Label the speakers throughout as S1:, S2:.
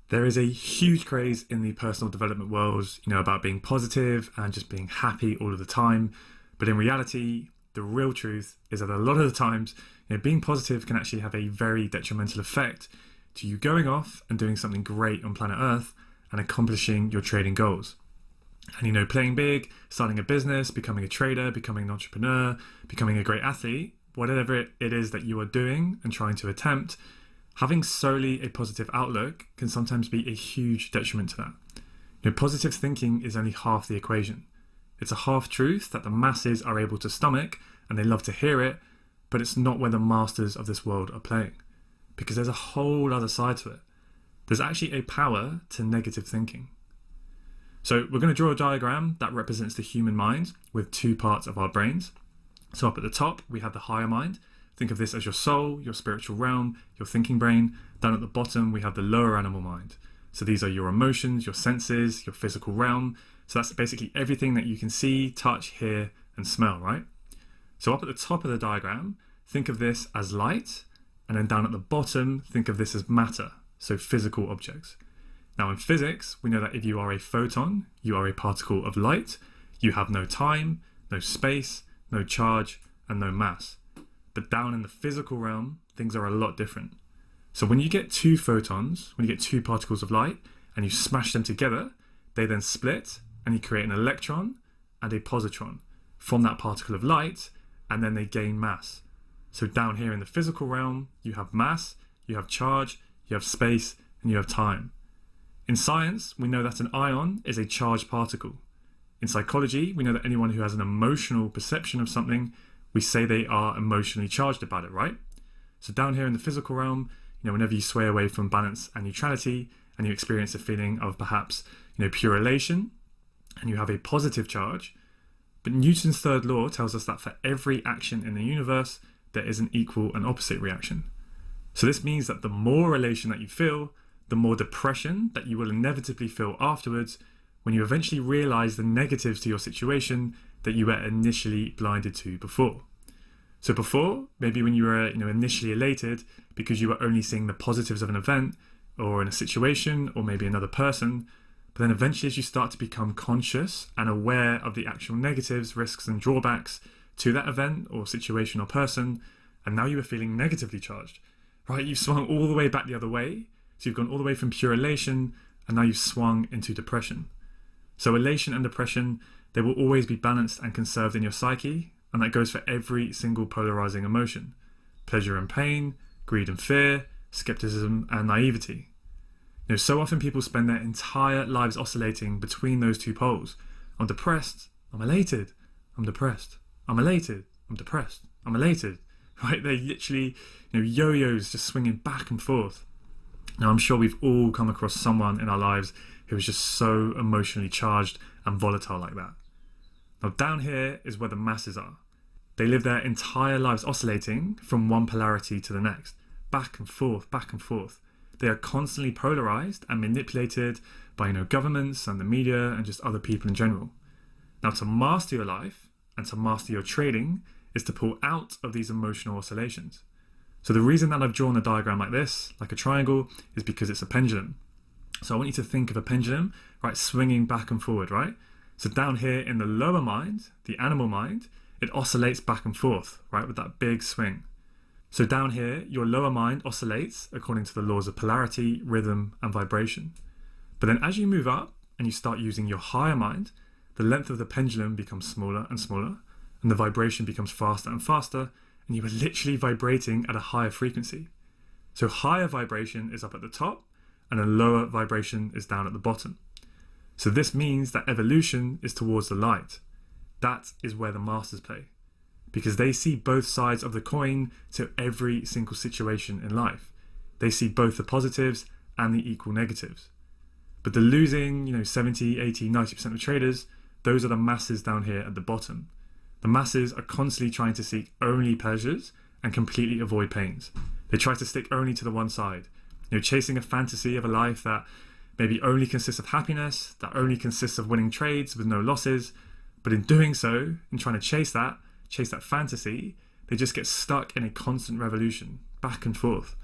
S1: There is a huge craze in the personal development world, about being positive and just being happy all of the time. But in reality, the real truth is that a lot of the times, being positive can actually have a very detrimental effect to you going off and doing something great on planet Earth and accomplishing your trading goals. And playing big, starting a business, becoming a trader, becoming an entrepreneur, becoming a great athlete, whatever it is that you are doing and trying to attempt, having solely a positive outlook can sometimes be a huge detriment to that. Positive thinking is only half the equation. It's a half truth that the masses are able to stomach and they love to hear it, but it's not where the masters of this world are playing, because there's a whole other side to it. There's actually a power to negative thinking. So we're going to draw a diagram that represents the human mind with two parts of our brains. So up at the top, we have the higher mind. Think of this as your soul, your spiritual realm, your thinking brain. Down at the bottom, we have the lower animal mind. So these are your emotions, your senses, your physical realm. So that's basically everything that you can see, touch, hear, and smell, right? So up at the top of the diagram, think of this as light. And then down at the bottom, think of this as matter, so physical objects. Now in physics, we know that if you are a photon, you are a particle of light. You have no time, no space, no charge, and no mass. But down in the physical realm, things are a lot different. So when you get two photons, when you get two particles of light, and you smash them together, they then split, and you create an electron and a positron from that particle of light, and then they gain mass. So down here in the physical realm, you have mass, you have charge, you have space, and you have time. In science, we know that an ion is a charged particle. In psychology, we know that anyone who has an emotional perception of something, we say they are emotionally charged about it, right? So down here in the physical realm, whenever you sway away from balance and neutrality, and you experience a feeling of perhaps, pure elation, and you have a positive charge. But Newton's third law tells us that for every action in the universe, there is an equal and opposite reaction. So this means that the more elation that you feel, the more depression that you will inevitably feel afterwards when you eventually realize the negatives to your situation that you were initially blinded to before. So before, maybe when you were initially elated because you were only seeing the positives of an event or in a situation or maybe another person, but then eventually as you start to become conscious and aware of the actual negatives, risks and drawbacks to that event or situation or person, and now you are feeling negatively charged, right? You've swung all the way back the other way. So you've gone all the way from pure elation and now you've swung into depression. So elation and depression, they will always be balanced and conserved in your psyche, and that goes for every single polarizing emotion. Pleasure and pain, greed and fear, skepticism and naivety. So often people spend their entire lives oscillating between those two poles. I'm depressed, I'm elated, I'm depressed. I'm elated, I'm depressed, I'm elated. Right? They're literally yo-yos just swinging back and forth. Now, I'm sure we've all come across someone in our lives who is just so emotionally charged and volatile like that. Now, down here is where the masses are. They live their entire lives oscillating from one polarity to the next, back and forth, back and forth. They are constantly polarized and manipulated by, governments and the media and just other people in general. Now, to master your life and to master your trading is to pull out of these emotional oscillations. So the reason that I've drawn a diagram like this, like a triangle, is because it's a pendulum. So I want you to think of a pendulum, right, swinging back and forward, right? So down here in the lower mind, the animal mind, it oscillates back and forth, right, with that big swing. So down here, your lower mind oscillates according to the laws of polarity, rhythm, and vibration. But then as you move up and you start using your higher mind, the length of the pendulum becomes smaller and smaller, and the vibration becomes faster and faster, and you are literally vibrating at a higher frequency. So higher vibration is up at the top, and a lower vibration is down at the bottom. So this means that evolution is towards the light. That is where the masters play, because they see both sides of the coin to every single situation in life. They see both the positives and the equal negatives. But the losing, 70, 80, 90% of traders, those are the masses down here at the bottom. The masses are constantly trying to seek only pleasures and completely avoid pains. They try to stick only to the one side, chasing a fantasy of a life that maybe only consists of happiness, that only consists of winning trades with no losses. But in doing so, in trying to chase that fantasy, they just get stuck in a constant revolution, back and forth.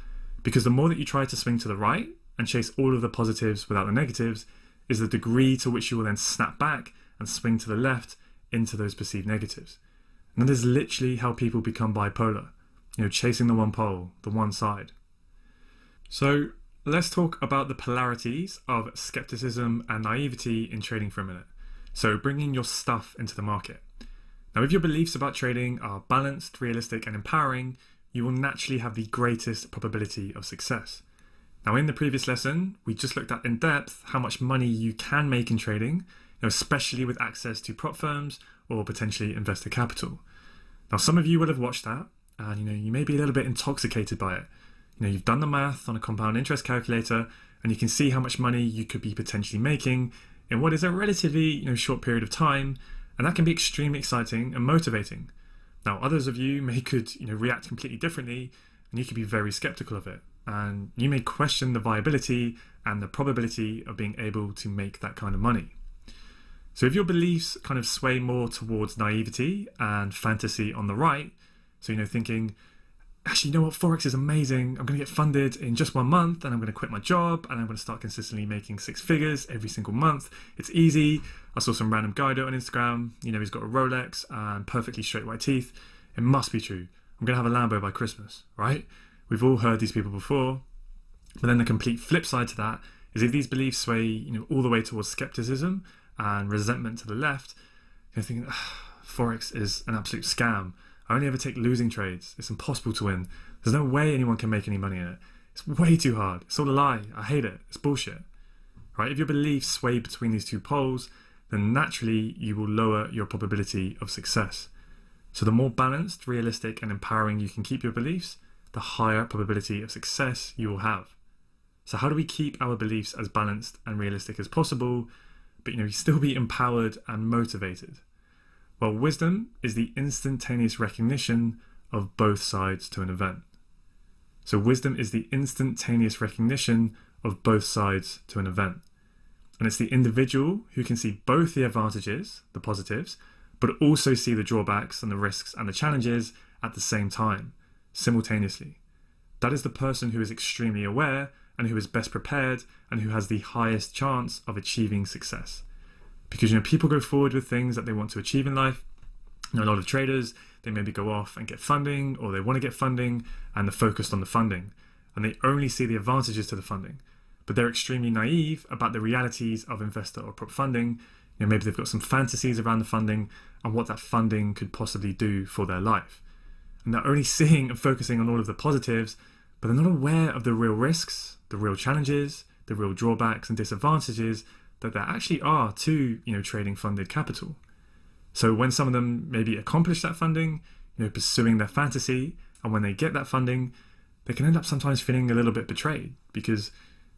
S1: Because the more that you try to swing to the right, and chase all of the positives without the negatives is the degree to which you will then snap back and swing to the left into those perceived negatives. And that is literally how people become bipolar, chasing the one pole, the one side. So let's talk about the polarities of skepticism and naivety in trading for a minute. So bringing your stuff into the market. Now, if your beliefs about trading are balanced, realistic, and empowering, you will naturally have the greatest probability of success. Now, in the previous lesson, we just looked at in depth how much money you can make in trading, especially with access to prop firms or potentially investor capital. Now, some of you will have watched that, and you may be a little bit intoxicated by it. You've done the math on a compound interest calculator, and you can see how much money you could be potentially making in what is a relatively short period of time, and that can be extremely exciting and motivating. Now, others of you could react completely differently, and you could be very skeptical of it, and you may question the viability and the probability of being able to make that kind of money. So if your beliefs kind of sway more towards naivety and fantasy on the right, so thinking, actually, what, Forex is amazing, I'm going to get funded in just 1 month, and I'm going to quit my job, and I'm going to start consistently making 6 figures every single month. It's easy. I saw some random guy do it on Instagram. He's got a Rolex and perfectly straight white teeth. It must be true. I'm going to have a Lambo by Christmas, right? We've all heard these people before. But then the complete flip side to that is if these beliefs sway, all the way towards skepticism and resentment to the left, you're thinking, Forex is an absolute scam. I only ever take losing trades. It's impossible to win. There's no way anyone can make any money in it. It's way too hard. It's all a lie. I hate it. It's bullshit. Right? If your beliefs sway between these two poles, then naturally you will lower your probability of success. So the more balanced, realistic, and empowering you can keep your beliefs, the higher probability of success you will have. So how do we keep our beliefs as balanced and realistic as possible, but still be empowered and motivated? Well, wisdom is the instantaneous recognition of both sides to an event. So wisdom is the instantaneous recognition of both sides to an event. And it's the individual who can see both the advantages, the positives, but also see the drawbacks and the risks and the challenges at the same time, simultaneously. That is the person who is extremely aware and who is best prepared and who has the highest chance of achieving success. Because people go forward with things that they want to achieve in life. A lot of traders, they maybe go off and get funding, or they want to get funding and they're focused on the funding, and they only see the advantages to the funding, but they're extremely naive about the realities of investor or prop funding. Maybe they've got some fantasies around the funding and what that funding could possibly do for their life, and they're only seeing and focusing on all of the positives, but they're not aware of the real risks, the real challenges, the real drawbacks and disadvantages that there actually are to trading funded capital. So when some of them maybe accomplish that funding, pursuing their fantasy, and when they get that funding, they can end up sometimes feeling a little bit betrayed because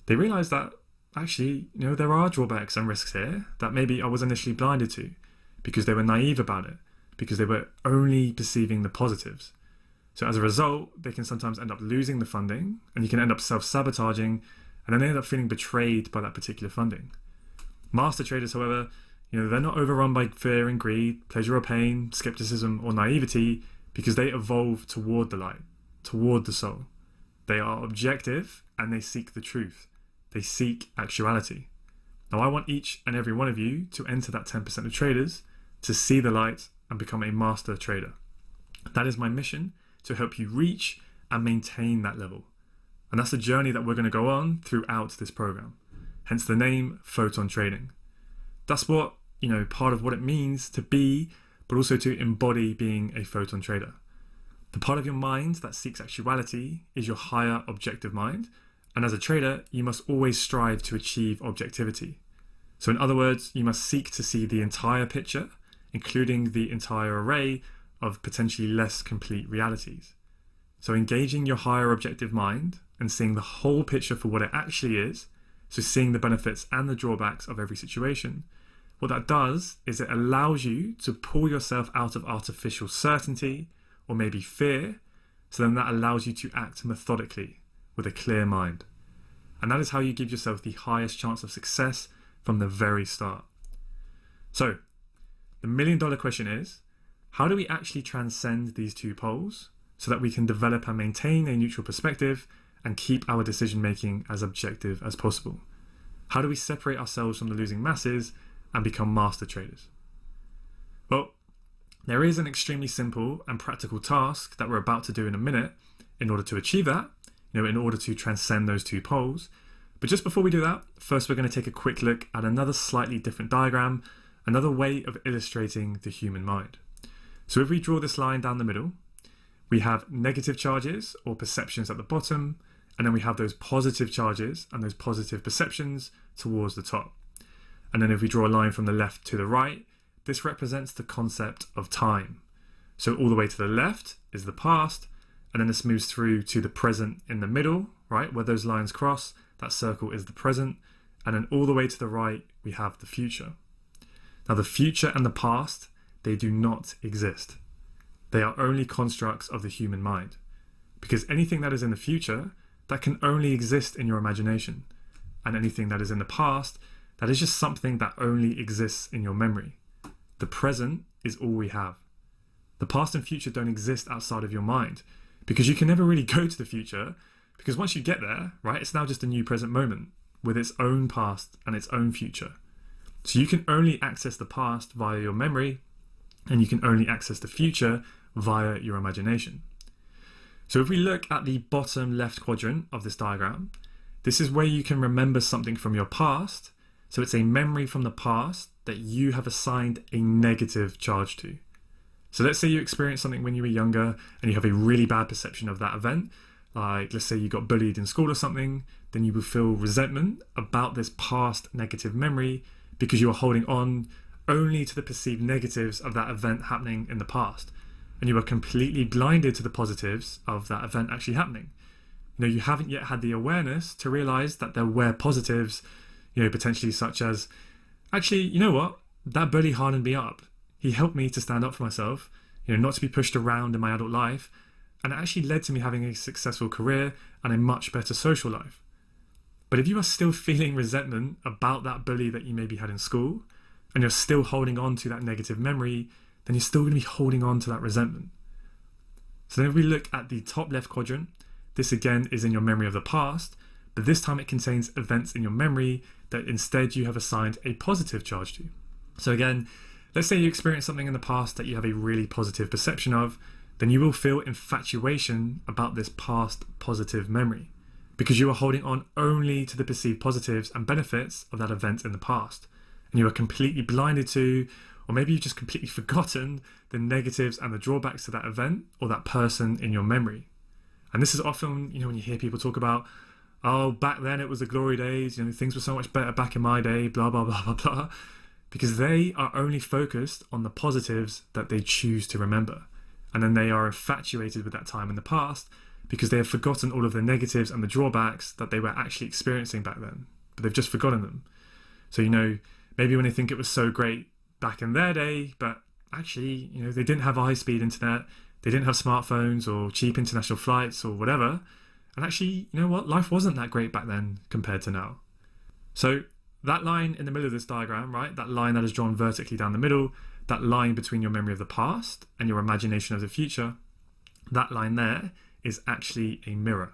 S1: they realize that actually there are drawbacks and risks here that maybe I was initially blinded to because they were naive about it, because they were only perceiving the positives. So as a result, they can sometimes end up losing the funding, and you can end up self-sabotaging, and then they end up feeling betrayed by that particular funding. Master traders, however, they're not overrun by fear and greed, pleasure or pain, skepticism or naivety, because they evolve toward the light, toward the soul. They are objective and they seek the truth. They seek actuality. Now, I want each and every one of you to enter that 10% of traders, to see the light and become a master trader. That is my mission, to help you reach and maintain that level. And that's the journey that we're going to go on throughout this program. Hence the name Photon Trading. That's what, part of what it means to be, but also to embody being a photon trader. The part of your mind that seeks actuality is your higher objective mind. And as a trader, you must always strive to achieve objectivity. So in other words, you must seek to see the entire picture, including the entire array of potentially less complete realities. So engaging your higher objective mind and seeing the whole picture for what it actually is, so seeing the benefits and the drawbacks of every situation, what that does is it allows you to pull yourself out of artificial certainty or maybe fear, so then that allows you to act methodically with a clear mind. And that is how you give yourself the highest chance of success from the very start. So, the million-dollar question is, how do we actually transcend these two poles so that we can develop and maintain a neutral perspective and keep our decision making as objective as possible? How do we separate ourselves from the losing masses and become master traders? Well, there is an extremely simple and practical task that we're about to do in a minute in order to achieve that, in order to transcend those two poles. But just before we do that, first we're going to take a quick look at another slightly different diagram, another way of illustrating the human mind. So if we draw this line down the middle, we have negative charges or perceptions at the bottom, and then we have those positive charges and those positive perceptions towards the top. And then if we draw a line from the left to the right, this represents the concept of time. So all the way to the left is the past, and then this moves through to the present in the middle, right? Where those lines cross, that circle is the present. And then all the way to the right, we have the future. Now the future and the past, they do not exist. They are only constructs of the human mind. Because anything that is in the future, that can only exist in your imagination. And anything that is in the past, that is just something that only exists in your memory. The present is all we have. The past and future don't exist outside of your mind, because you can never really go to the future, because once you get there, right, it's now just a new present moment with its own past and its own future. So you can only access the past via your memory, and you can only access the future via your imagination. So if we look at the bottom left quadrant of this diagram, this is where you can remember something from your past. So it's a memory from the past that you have assigned a negative charge to. So let's say you experienced something when you were younger and you have a really bad perception of that event. Like let's say you got bullied in school or something, then you will feel resentment about this past negative memory because you are holding on only to the perceived negatives of that event happening in the past. And you are completely blinded to the positives of that event actually happening. You haven't yet had the awareness to realize that there were positives, potentially such as, actually, you know what? That bully hardened me up. He helped me to stand up for myself, not to be pushed around in my adult life. And it actually led to me having a successful career and a much better social life. But if you are still feeling resentment about that bully that you maybe had in school, and you're still holding on to that negative memory, then you're still going to be holding on to that resentment. So then if we look at the top left quadrant, this again is in your memory of the past, but this time it contains events in your memory that instead you have assigned a positive charge to. So again, let's say you experience something in the past that you have a really positive perception of, then you will feel infatuation about this past positive memory because you are holding on only to the perceived positives and benefits of that event in the past. And you are completely blinded to, or maybe you've just completely forgotten the negatives and the drawbacks to that event or that person in your memory. And this is often, when you hear people talk about, oh, back then it was the glory days, things were so much better back in my day, blah, blah, blah, blah, blah, because they are only focused on the positives that they choose to remember. And then they are infatuated with that time in the past because they have forgotten all of the negatives and the drawbacks that they were actually experiencing back then, but they've just forgotten them. So, maybe when they think it was so great back in their day, but actually, they didn't have a high-speed internet, they didn't have smartphones or cheap international flights or whatever. And actually, life wasn't that great back then compared to now. So that line in the middle of this diagram, right, that line that is drawn vertically down the middle, that line between your memory of the past and your imagination of the future, that line there is actually a mirror.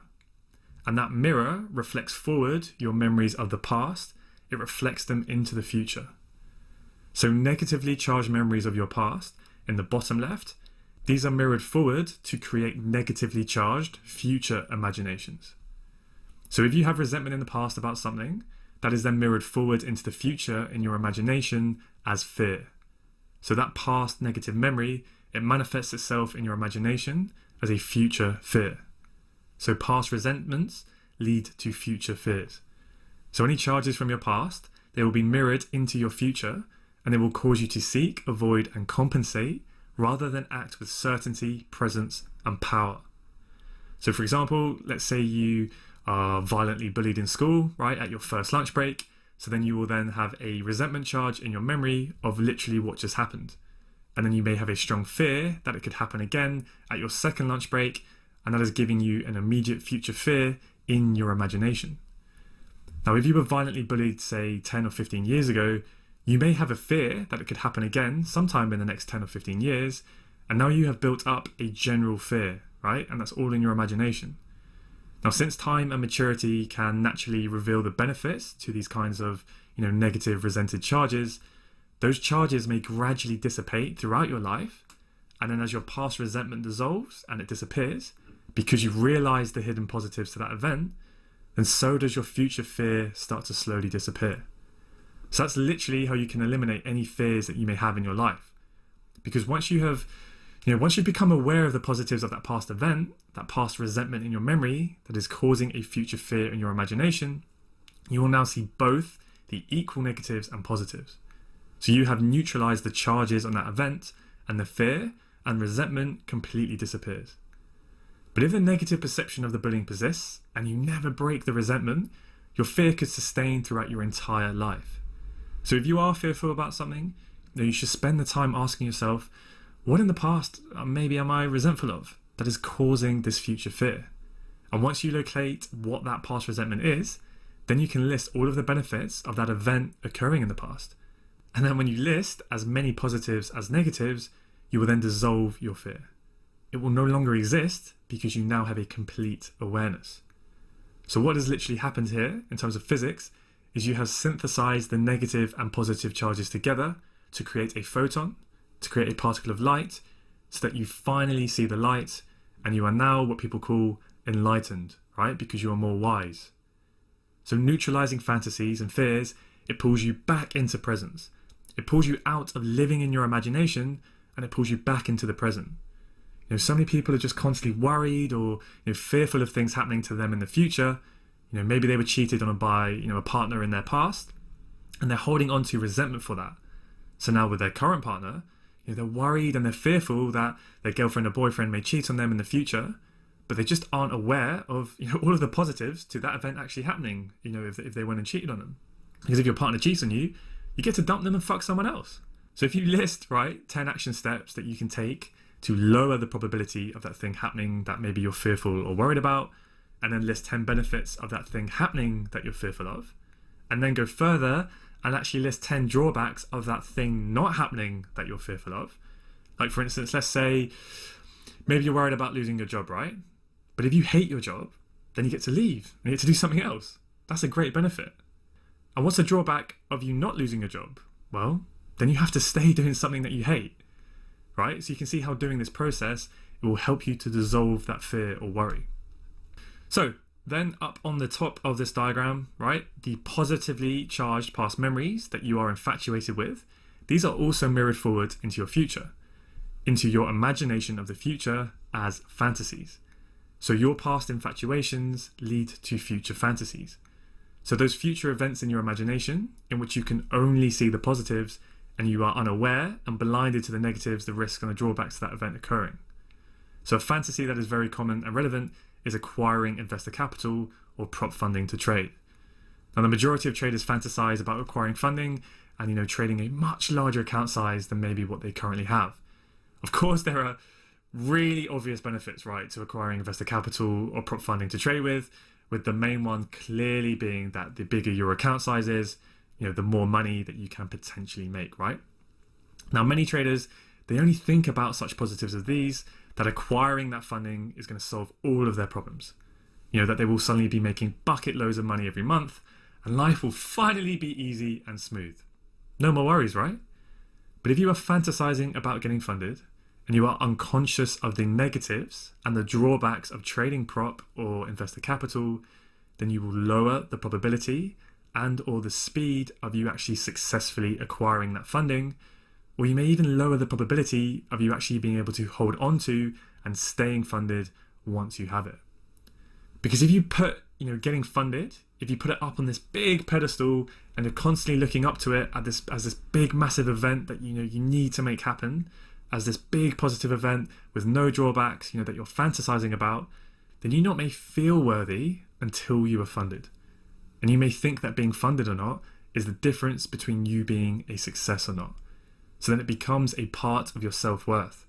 S1: And that mirror reflects forward your memories of the past. It reflects them into the future. So negatively charged memories of your past in the bottom left, these are mirrored forward to create negatively charged future imaginations. So if you have resentment in the past about something, that is then mirrored forward into the future in your imagination as fear. So that past negative memory, it manifests itself in your imagination as a future fear. So past resentments lead to future fears. So any charges from your past, they will be mirrored into your future, and they will cause you to seek, avoid, and compensate rather than act with certainty, presence, and power. So for example, let's say you are violently bullied in school, right, at your first lunch break. So then you will then have a resentment charge in your memory of literally what just happened. And then you may have a strong fear that it could happen again at your second lunch break, and that is giving you an immediate future fear in your imagination. Now, if you were violently bullied, say 10 or 15 years ago, you may have a fear that it could happen again sometime in the next 10 or 15 years, and now you have built up a general fear, right? And that's all in your imagination. Now, since time and maturity can naturally reveal the benefits to these kinds of, negative resented charges, those charges may gradually dissipate throughout your life. And then as your past resentment dissolves and it disappears, because you've realized the hidden positives to that event, then so does your future fear start to slowly disappear. So that's literally how you can eliminate any fears that you may have in your life. Because once you've become aware of the positives of that past event, that past resentment in your memory that is causing a future fear in your imagination, you will now see both the equal negatives and positives. So you have neutralized the charges on that event, and the fear and resentment completely disappears. But if the negative perception of the bullying persists and you never break the resentment, your fear could sustain throughout your entire life. So if you are fearful about something, you should spend the time asking yourself, what in the past maybe am I resentful of that is causing this future fear? And once you locate what that past resentment is, then you can list all of the benefits of that event occurring in the past. And then when you list as many positives as negatives, you will then dissolve your fear. It will no longer exist because you now have a complete awareness. So what has literally happened here in terms of physics is you have synthesized the negative and positive charges together to create a photon, to create a particle of light, so that you finally see the light and you are now what people call enlightened, right? Because you are more wise. So neutralizing fantasies and fears, it pulls you back into presence. It pulls you out of living in your imagination and it pulls you back into the present. So many people are just constantly worried or fearful of things happening to them in the future. Maybe they were cheated on by a partner in their past and they're holding on to resentment for that. So now with their current partner, they're worried and they're fearful that their girlfriend or boyfriend may cheat on them in the future, but they just aren't aware of all of the positives to that event actually happening, if they went and cheated on them. Because if your partner cheats on you, you get to dump them and fuck someone else. So if you list, 10 action steps that you can take to lower the probability of that thing happening that maybe you're fearful or worried about, and then list 10 benefits of that thing happening that you're fearful of, and then go further and actually list 10 drawbacks of that thing not happening that you're fearful of. Like for instance, let's say maybe you're worried about losing your job, right? But if you hate your job, then you get to leave and you get to do something else. That's a great benefit. And what's the drawback of you not losing your job? Well, then you have to stay doing something that you hate, right? So you can see how doing this process, it will help you to dissolve that fear or worry. So then up on the top of this diagram, right, the positively charged past memories that you are infatuated with, these are also mirrored forward into your future, into your imagination of the future as fantasies. So your past infatuations lead to future fantasies. So those future events in your imagination in which you can only see the positives and you are unaware and blinded to the negatives, the risks and the drawbacks to that event occurring. So a fantasy that is very common and relevant is acquiring investor capital or prop funding to trade. Now the majority of traders fantasize about acquiring funding and trading a much larger account size than maybe what they currently have. Of course, there are really obvious benefits, right, to acquiring investor capital or prop funding to trade with the main one clearly being that the bigger your account size is, the more money that you can potentially make, right? Now, many traders, they only think about such positives as these, that acquiring that funding is going to solve all of their problems. That they will suddenly be making bucket loads of money every month and life will finally be easy and smooth. No more worries, right? But if you are fantasizing about getting funded and you are unconscious of the negatives and the drawbacks of trading prop or investor capital, then you will lower the probability and or the speed of you actually successfully acquiring that funding, or you may even lower the probability of you actually being able to hold on to and staying funded once you have it. Because if you put, getting funded, if you put it up on this big pedestal and you're constantly looking up to it as this big massive event that you need to make happen, as this big positive event with no drawbacks, that you're fantasizing about, then you not may feel worthy until you are funded. And you may think that being funded or not is the difference between you being a success or not. So then it becomes a part of your self-worth.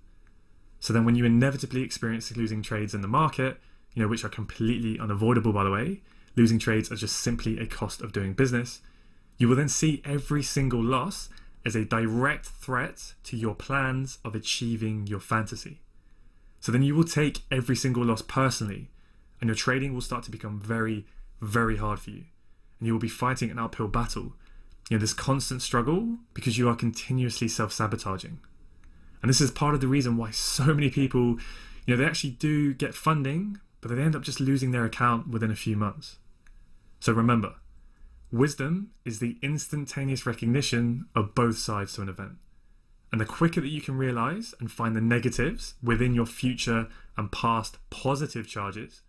S1: So then when you inevitably experience losing trades in the market, which are completely unavoidable, by the way, losing trades are just simply a cost of doing business, you will then see every single loss as a direct threat to your plans of achieving your fantasy. So then you will take every single loss personally, and your trading will start to become very, very hard for you. And you will be fighting an uphill battle, this constant struggle, because you are continuously self-sabotaging. And this is part of the reason why so many people, they actually do get funding, but they end up just losing their account within a few months. So remember, wisdom is the instantaneous recognition of both sides to an event. And the quicker that you can realize and find the negatives within your future and past positive charges,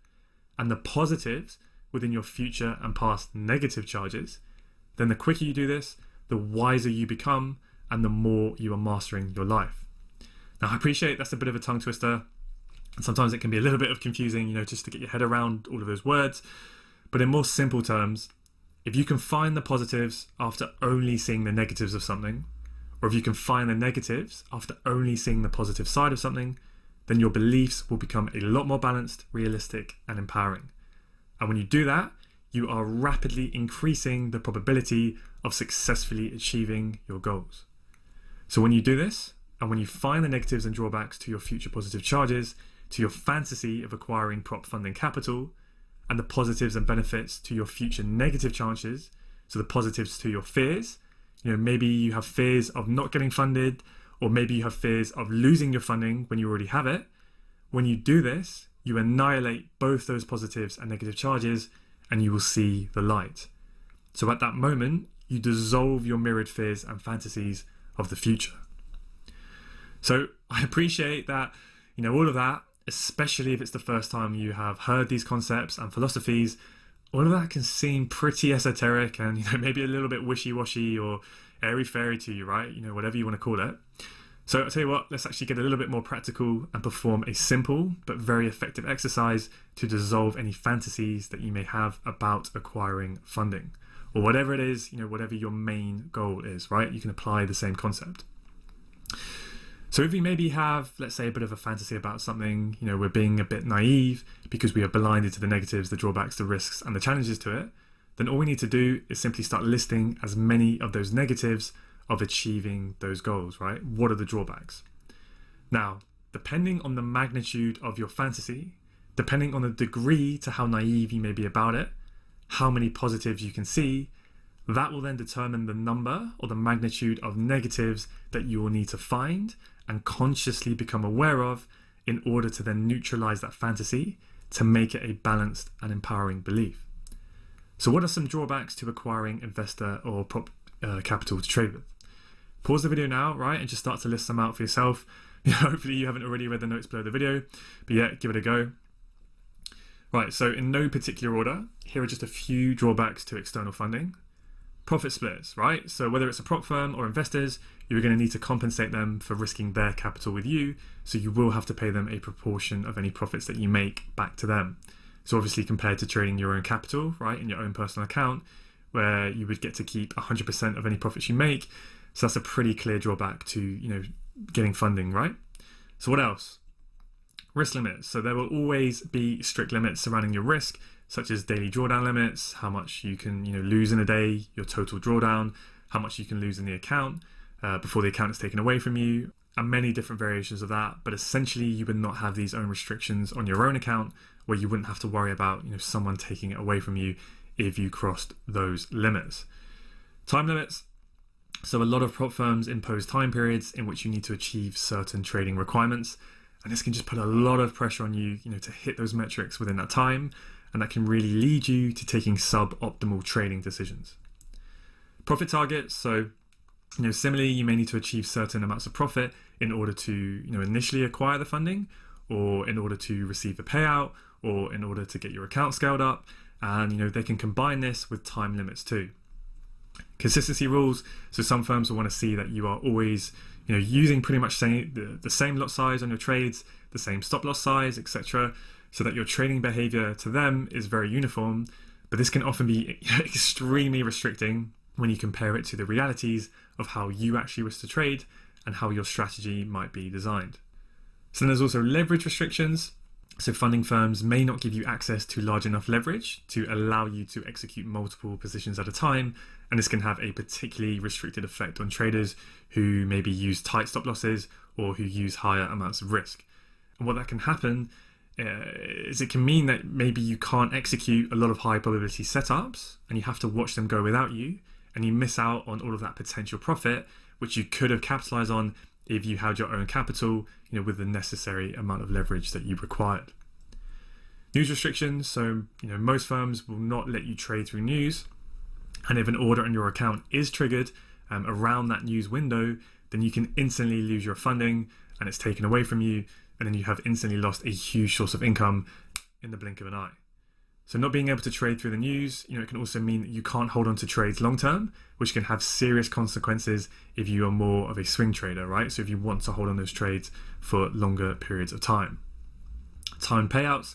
S1: and the positives within your future and past negative charges, then the quicker you do this, the wiser you become and the more you are mastering your life. Now, I appreciate that's a bit of a tongue twister, and sometimes it can be a little bit of confusing, just to get your head around all of those words. But in more simple terms, if you can find the positives after only seeing the negatives of something, or if you can find the negatives after only seeing the positive side of something, then your beliefs will become a lot more balanced, realistic, and empowering. And when you do that, you are rapidly increasing the probability of successfully achieving your goals. So when you do this, and when you find the negatives and drawbacks to your future positive charges, to your fantasy of acquiring prop funding capital, and the positives and benefits to your future negative chances, so the positives to your fears, maybe you have fears of not getting funded, or maybe you have fears of losing your funding when you already have it. When you do this, you annihilate both those positives and negative charges, and you will see the light. So at that moment, you dissolve your mirrored fears and fantasies of the future. So I appreciate that, all of that, especially if it's the first time you have heard these concepts and philosophies, all of that can seem pretty esoteric and maybe a little bit wishy-washy or airy-fairy to you, right? Whatever you want to call it. So I'll tell you what, let's actually get a little bit more practical and perform a simple but very effective exercise to dissolve any fantasies that you may have about acquiring funding, or whatever it is, whatever your main goal is, right? You can apply the same concept. So if we maybe have, let's say, a bit of a fantasy about something, we're being a bit naive because we are blinded to the negatives, the drawbacks, the risks, and the challenges to it, then all we need to do is simply start listing as many of those negatives of achieving those goals, right? What are the drawbacks? Now, depending on the magnitude of your fantasy, depending on the degree to how naive you may be about it, how many positives you can see, that will then determine the number or the magnitude of negatives that you will need to find and consciously become aware of in order to then neutralize that fantasy to make it a balanced and empowering belief. So what are some drawbacks to acquiring investor or prop capital to trade with? Pause the video now, right, and just start to list some out for yourself. Hopefully you haven't already read the notes below the video, but yeah, give it a go. Right, so in no particular order, here are just a few drawbacks to external funding. Profit splits, right? So whether it's a prop firm or investors, you're going to need to compensate them for risking their capital with you, so you will have to pay them a proportion of any profits that you make back to them. So obviously compared to trading your own capital, right, in your own personal account, where you would get to keep 100% of any profits you make. So that's a pretty clear drawback to, getting funding, right? So what else? Risk limits. So there will always be strict limits surrounding your risk, such as daily drawdown limits, how much you can, lose in a day, your total drawdown, how much you can lose in the account before the account is taken away from you, and many different variations of that. But essentially, you would not have these own restrictions on your own account, where you wouldn't have to worry about, someone taking it away from you if you crossed those limits. Time limits. So a lot of prop firms impose time periods in which you need to achieve certain trading requirements, and this can just put a lot of pressure on you, to hit those metrics within that time, and that can really lead you to taking suboptimal trading decisions. Profit targets. So, similarly, you may need to achieve certain amounts of profit in order to, initially acquire the funding, or in order to receive a payout, or in order to get your account scaled up. And, they can combine this with time limits too. Consistency rules. So some firms will want to see that you are always, using pretty much the same lot size on your trades, the same stop loss size, etc., so that your trading behavior to them is very uniform. But this can often be extremely restricting when you compare it to the realities of how you actually wish to trade and how your strategy might be designed. So then there's also leverage restrictions. So funding firms may not give you access to large enough leverage to allow you to execute multiple positions at a time, and this can have a particularly restricted effect on traders who maybe use tight stop losses or who use higher amounts of risk. And what that can happen is it can mean that maybe you can't execute a lot of high probability setups and you have to watch them go without you, and you miss out on all of that potential profit, which you could have capitalized on if you had your own capital, with the necessary amount of leverage that you required. News restrictions. So, most firms will not let you trade through news. And if an order on your account is triggered around that news window, then you can instantly lose your funding and it's taken away from you. And then you have instantly lost a huge source of income in the blink of an eye. So not being able to trade through the news, it can also mean that you can't hold on to trades long term, which can have serious consequences if you are more of a swing trader, right? So if you want to hold on those trades for longer periods of time. Time payouts.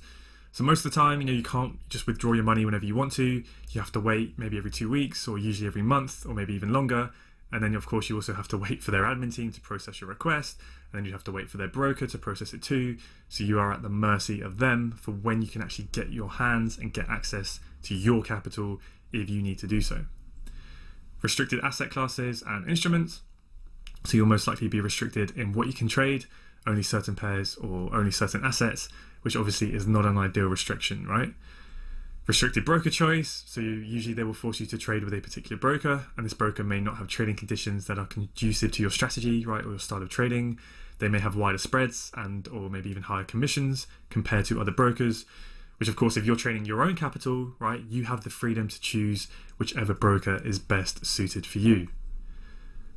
S1: So most of the time, you can't just withdraw your money whenever you want to. You have to wait maybe every 2 weeks, or usually every month, or maybe even longer. And then, of course, you also have to wait for their admin team to process your request. And then you have to wait for their broker to process it too. So you are at the mercy of them for when you can actually get your hands and get access to your capital if you need to do so. Restricted asset classes and instruments. So you'll most likely be restricted in what you can trade, only certain pairs or only certain assets, which obviously is not an ideal restriction, right? Restricted broker choice. So usually they will force you to trade with a particular broker, and this broker may not have trading conditions that are conducive to your strategy, right, or your style of trading. They may have wider spreads or maybe even higher commissions compared to other brokers, which of course, if you're trading your own capital, right, you have the freedom to choose whichever broker is best suited for you.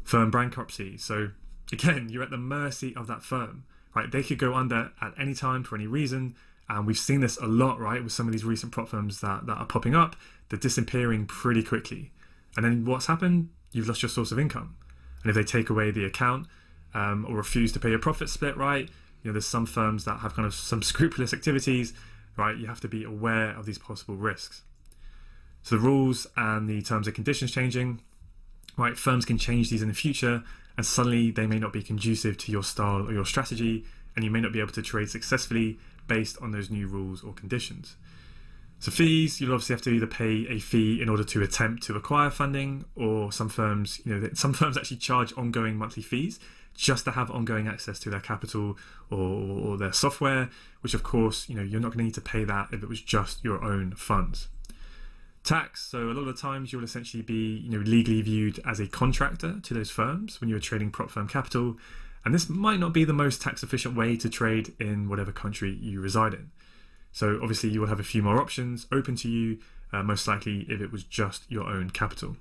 S1: Firm bankruptcy. So again, you're at the mercy of that firm, right? They could go under at any time for any reason. And we've seen this a lot, right, with some of these recent prop firms that are popping up. They're disappearing pretty quickly. And then what's happened? You've lost your source of income. And if they take away the account or refuse to pay your profit split, right, there's some firms that have kind of some scrupulous activities, right? You have to be aware of these possible risks. So the rules and the terms and conditions changing, right? Firms can change these in the future, and suddenly they may not be conducive to your style or your strategy, and you may not be able to trade successfully based on those new rules or conditions. So fees, you'll obviously have to either pay a fee in order to attempt to acquire funding, or some firms, some firms actually charge ongoing monthly fees just to have ongoing access to their capital or their software, which of course, you're not going to need to pay that if it was just your own funds. Tax, so a lot of the times you'll essentially be, legally viewed as a contractor to those firms when you're trading prop firm capital. And this might not be the most tax efficient way to trade in whatever country you reside in. So obviously you will have a few more options open to you, most likely if it was just your own capital.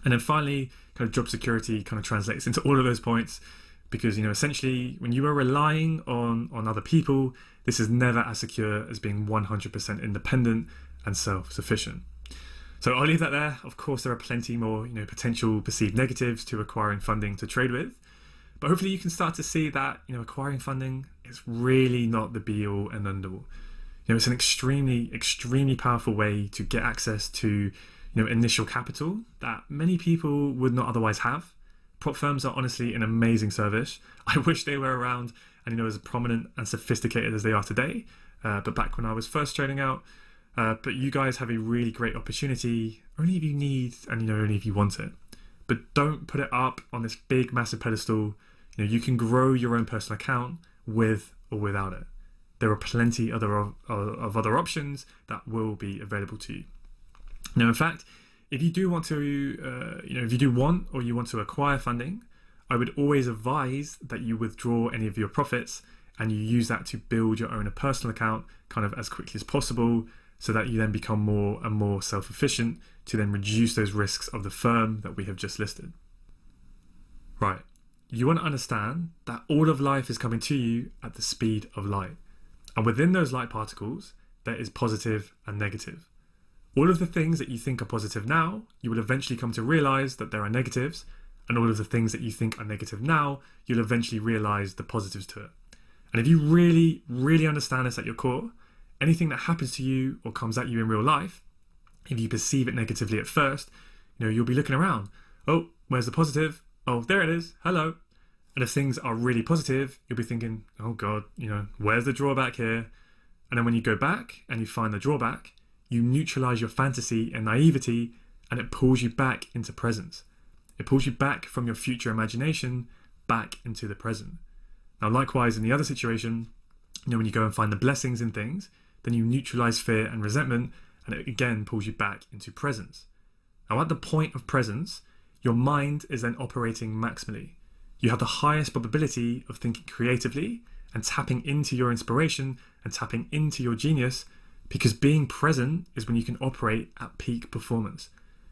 S1: And then finally, kind of job security kind of translates into all of those points, because essentially when you are relying on other people, this is never as secure as being 100% independent and self-sufficient. So I'll leave that there. Of course, there are plenty more potential perceived negatives to acquiring funding to trade with. But hopefully you can start to see that, acquiring funding is really not the be all and end all. It's an extremely, extremely powerful way to get access to, initial capital that many people would not otherwise have. Prop firms are honestly an amazing service. I wish they were around and, as prominent and sophisticated as they are today. But back when I was first trading out, but you guys have a really great opportunity, only if you need and, only if you want it. But don't put it up on this big, massive pedestal. You can grow your own personal account with or without it. There are plenty of other options that will be available to you. Now, in fact, if you do want to, if you do want or you want to acquire funding, I would always advise that you withdraw any of your profits and you use that to build your own personal account kind of as quickly as possible, so that you then become more and more self-efficient to then reduce those risks of the firm that we have just listed. Right. You want to understand that all of life is coming to you at the speed of light. And within those light particles, there is positive and negative. All of the things that you think are positive now, you will eventually come to realize that there are negatives. And all of the things that you think are negative now, you'll eventually realize the positives to it. And if you really, really understand this at your core, anything that happens to you or comes at you in real life, if you perceive it negatively at first, you'll be looking around. Oh, where's the positive? Oh, there it is. Hello. And if things are really positive, you'll be thinking, oh God, where's the drawback here? And then when you go back and you find the drawback, you neutralize your fantasy and naivety, and it pulls you back into presence. It pulls you back from your future imagination back into the present. Now, likewise, in the other situation, When you go and find the blessings in things, then you neutralize fear and resentment, and it again pulls you back into presence. Now, at the point of presence, your mind is then operating maximally. You have the highest probability of thinking creatively and tapping into your inspiration and tapping into your genius, because being present is when you can operate at peak performance.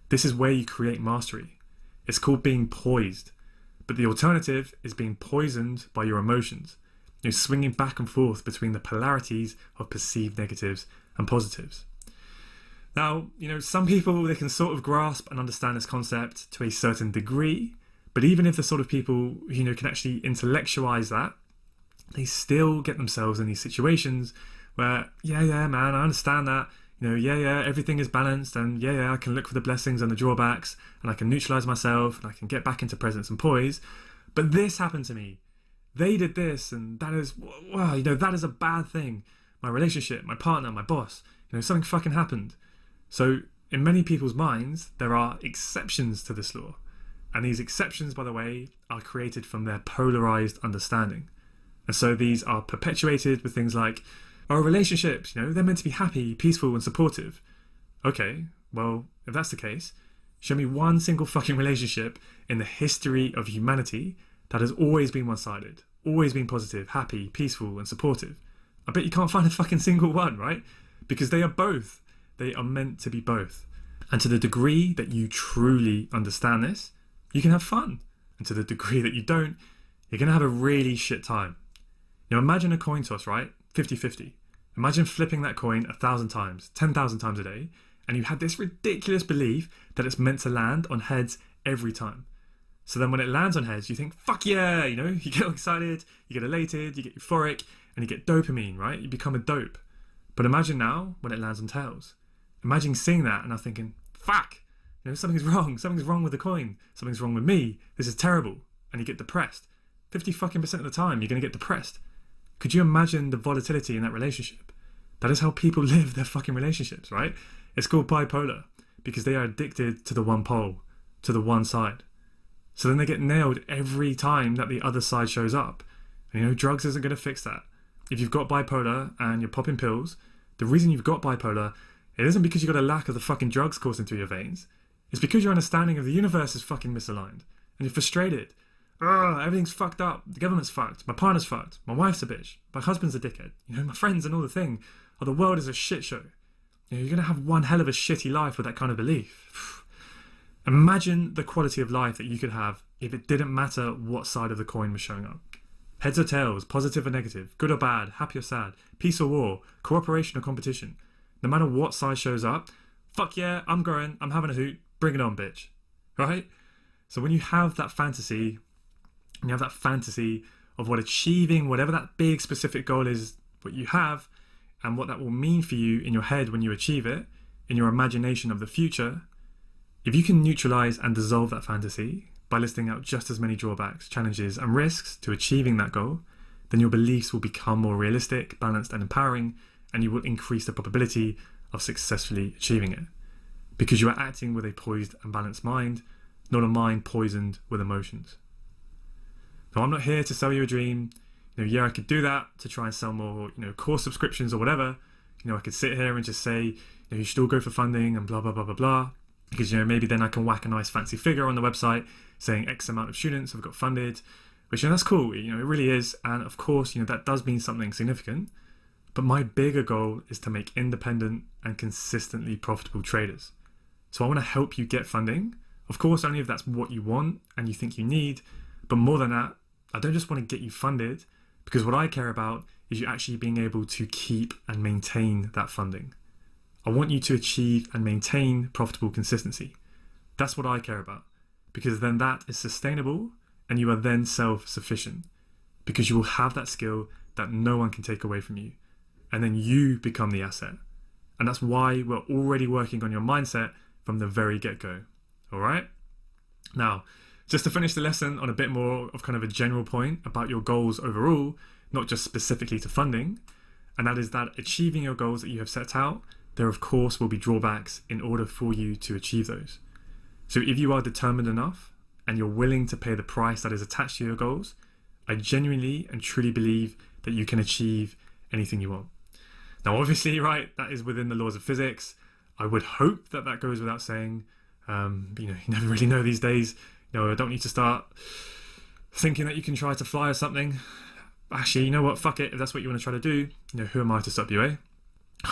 S1: This is where you create mastery. It's called being poised, but the alternative is being poisoned by your emotions. Swinging back and forth between the polarities of perceived negatives and positives. Now, some people, they can sort of grasp and understand this concept to a certain degree, but even if the sort of people, can actually intellectualize that, they still get themselves in these situations where, yeah, man, I understand that, everything is balanced, and I can look for the blessings and the drawbacks, and I can neutralize myself, and I can get back into presence and poise, but this happened to me. They did this, and that is, wow, that is a bad thing. My relationship, my partner, my boss, something fucking happened. So in many people's minds, there are exceptions to this law. And these exceptions, by the way, are created from their polarized understanding. And so these are perpetuated with things like, our relationships, they're meant to be happy, peaceful, and supportive. Okay, well, if that's the case, show me one single fucking relationship in the history of humanity that has always been one-sided, always been positive, happy, peaceful, and supportive. I bet you can't find a fucking single one, right? Because they are both. They are meant to be both. And to the degree that you truly understand this, you can have fun. And to the degree that you don't, you're going to have a really shit time. Imagine a coin toss, right? 50-50. Imagine flipping that coin 1,000 times, 10,000 times a day, and you had this ridiculous belief that it's meant to land on heads every time. So then when it lands on heads, you think, fuck yeah, you get excited, you get elated, you get euphoric, and you get dopamine, right? You become a dope. But imagine now when it lands on tails. Imagine seeing that and now thinking, fuck, something's wrong with the coin, something's wrong with me, this is terrible, and you get depressed. 50% of the time, you're going to get depressed. Could you imagine the volatility in that relationship? That is how people live their fucking relationships, right? It's called bipolar, because they are addicted to the one pole, to the one side. So then they get nailed every time that the other side shows up. And drugs isn't going to fix that. If you've got bipolar and you're popping pills, the reason you've got bipolar, it isn't because you've got a lack of the fucking drugs coursing through your veins. It's because your understanding of the universe is fucking misaligned. And you're frustrated. Everything's fucked up. The government's fucked. My partner's fucked. My wife's a bitch. My husband's a dickhead. My friends and all the thing. Oh, the world is a shit show. You're going to have one hell of a shitty life with that kind of belief. Imagine the quality of life that you could have if it didn't matter what side of the coin was showing up. Heads or tails, positive or negative, good or bad, happy or sad, peace or war, cooperation or competition. No matter what side shows up, fuck yeah, I'm growing, I'm having a hoot, bring it on, bitch. Right? So when you have that fantasy, of what achieving whatever that big specific goal is, what you have, and what that will mean for you in your head when you achieve it, in your imagination of the future, if you can neutralize and dissolve that fantasy by listing out just as many drawbacks, challenges, and risks to achieving that goal, then your beliefs will become more realistic, balanced, and empowering, and you will increase the probability of successfully achieving it. Because you are acting with a poised and balanced mind, not a mind poisoned with emotions. Now, I'm not here to sell you a dream. I could do that to try and sell more, course subscriptions or whatever. I could sit here and just say, you should all go for funding and blah, blah, blah, blah, blah. Because, maybe then I can whack a nice fancy figure on the website saying X amount of students have got funded, which, that's cool. It really is. And of course, that does mean something significant. But my bigger goal is to make independent and consistently profitable traders. So I want to help you get funding. Of course, only if that's what you want and you think you need. But more than that, I don't just want to get you funded, because what I care about is you actually being able to keep and maintain that funding. I want you to achieve and maintain profitable consistency. That's what I care about, because then that is sustainable and you are then self-sufficient, because you will have that skill that no one can take away from you. And then you become the asset. And that's why we're already working on your mindset from the very get-go. All right? Now, just to finish the lesson on a bit more of kind of a general point about your goals overall, not just specifically to funding, and that is that achieving your goals that you have set out, there of course will be drawbacks in order for you to achieve those. So if you are determined enough and you're willing to pay the price that is attached to your goals, I genuinely and truly believe that you can achieve anything you want. Now, obviously, right, that is within the laws of physics. I would hope that that goes without saying. You never really know these days. I don't need to start thinking that you can try to fly or something. Actually, you know what? Fuck it. If that's what you want to try to do, who am I to stop you, eh?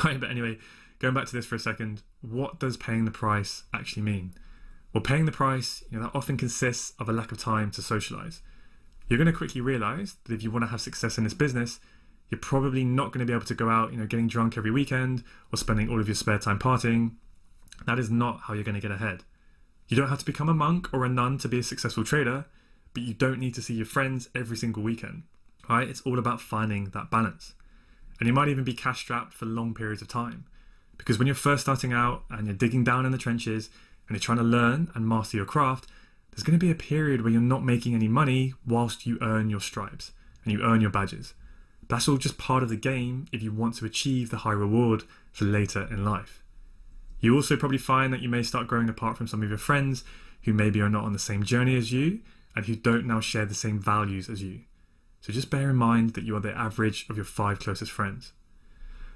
S1: Right, but anyway, going back to this for a second, what does paying the price actually mean? Well, paying the price, that often consists of a lack of time to socialize. You're going to quickly realize that if you want to have success in this business, you're probably not going to be able to go out, getting drunk every weekend or spending all of your spare time partying. That is not how you're going to get ahead. You don't have to become a monk or a nun to be a successful trader, but you don't need to see your friends every single weekend, right? It's all about finding that balance. And you might even be cash strapped for long periods of time, because when you're first starting out and you're digging down in the trenches and you're trying to learn and master your craft, there's going to be a period where you're not making any money whilst you earn your stripes and you earn your badges. That's all just part of the game if you want to achieve the high reward for later in life. You also probably find that you may start growing apart from some of your friends who maybe are not on the same journey as you and who don't now share the same values as you. So just bear in mind that you are the average of your 5 closest friends.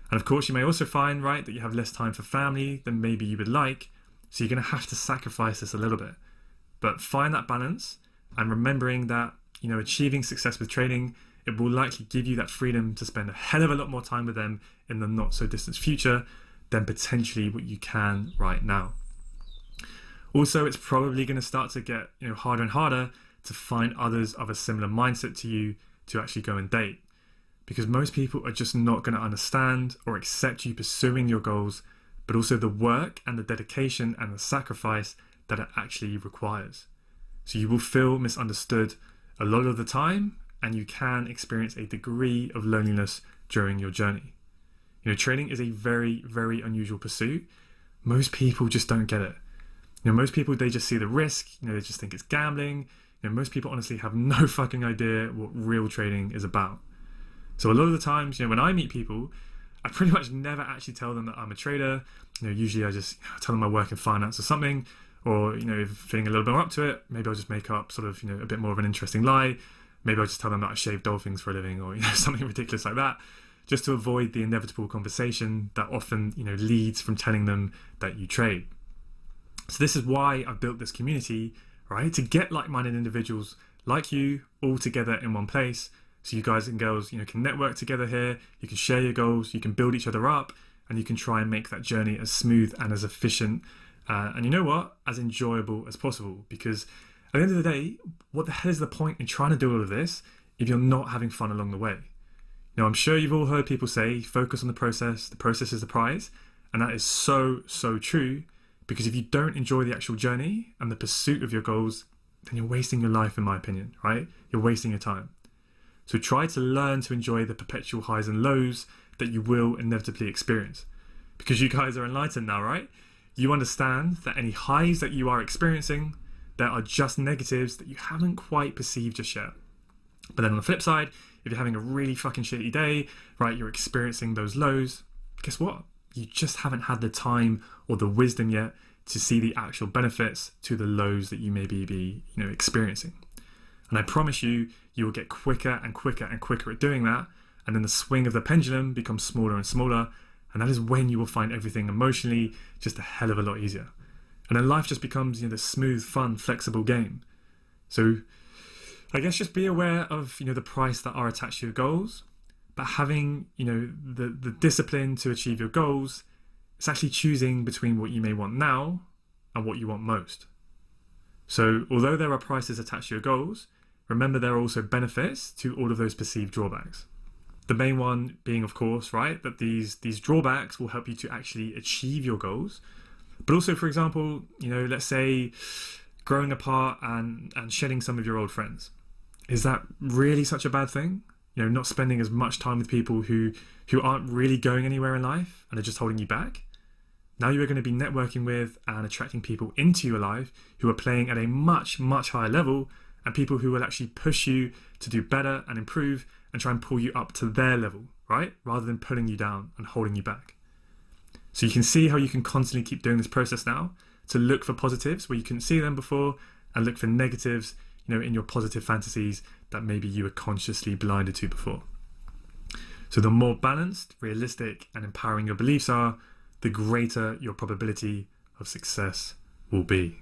S1: And of course, you may also find, right, that you have less time for family than maybe you would like, so you're going to have to sacrifice this a little bit. But find that balance, and remembering that, achieving success with trading, it will likely give you that freedom to spend a hell of a lot more time with them in the not so distant future than potentially what you can right now. Also, it's probably going to start to get harder and harder to find others of a similar mindset to you to actually go and date, because most people are just not going to understand or accept you pursuing your goals, but also the work and the dedication and the sacrifice that it actually requires. So you will feel misunderstood a lot of the time, and you can experience a degree of loneliness during your journey. Trading is a very, very unusual pursuit. Most people just don't get it. Most people, they just see the risk, they just think it's gambling. Most people honestly have no fucking idea what real trading is about. So a lot of the times, when I meet people, I pretty much never actually tell them that I'm a trader. Usually I just tell them I work in finance or something, or, if feeling a little bit more up to it, maybe I'll just make up sort of, a bit more of an interesting lie. Maybe I'll just tell them that I shave dolphins for a living, or, something ridiculous like that, just to avoid the inevitable conversation that often, leads from telling them that you trade. So this is why I've built this community, right? To get like-minded individuals like you all together in one place. So you guys and girls, can network together here, you can share your goals, you can build each other up, and you can try and make that journey as smooth and as efficient, and as enjoyable as possible. Because at the end of the day, what the hell is the point in trying to do all of this if you're not having fun along the way? I'm sure you've all heard people say, focus on the process is the prize. And that is so, so true, because if you don't enjoy the actual journey and the pursuit of your goals, then you're wasting your life, in my opinion, right? You're wasting your time. So try to learn to enjoy the perpetual highs and lows that you will inevitably experience. Because you guys are enlightened now, right? You understand that any highs that you are experiencing, there are just negatives that you haven't quite perceived just yet. But then on the flip side, if you're having a really fucking shitty day, right, you're experiencing those lows, guess what? You just haven't had the time or the wisdom yet to see the actual benefits to the lows that you may be experiencing. And I promise you, you will get quicker and quicker and quicker at doing that. And then the swing of the pendulum becomes smaller and smaller. And that is when you will find everything emotionally just a hell of a lot easier. And then life just becomes, this smooth, fun, flexible game. So I guess just be aware of, the price that are attached to your goals, but having, the discipline to achieve your goals, it's actually choosing between what you may want now and what you want most. So although there are prices attached to your goals, remember there are also benefits to all of those perceived drawbacks. The main one being, of course, right, that these drawbacks will help you to actually achieve your goals. But also, for example, let's say growing apart and shedding some of your old friends. Is that really such a bad thing? Not spending as much time with people who aren't really going anywhere in life and are just holding you back. Now you are going to be networking with and attracting people into your life who are playing at a much, much higher level, and people who will actually push you to do better and improve and try and pull you up to their level, right? Rather than pulling you down and holding you back. So you can see how you can constantly keep doing this process now to look for positives where you couldn't see them before, and look for negatives, in your positive fantasies that maybe you were consciously blinded to before. So the more balanced, realistic, and empowering your beliefs are, the greater your probability of success will be.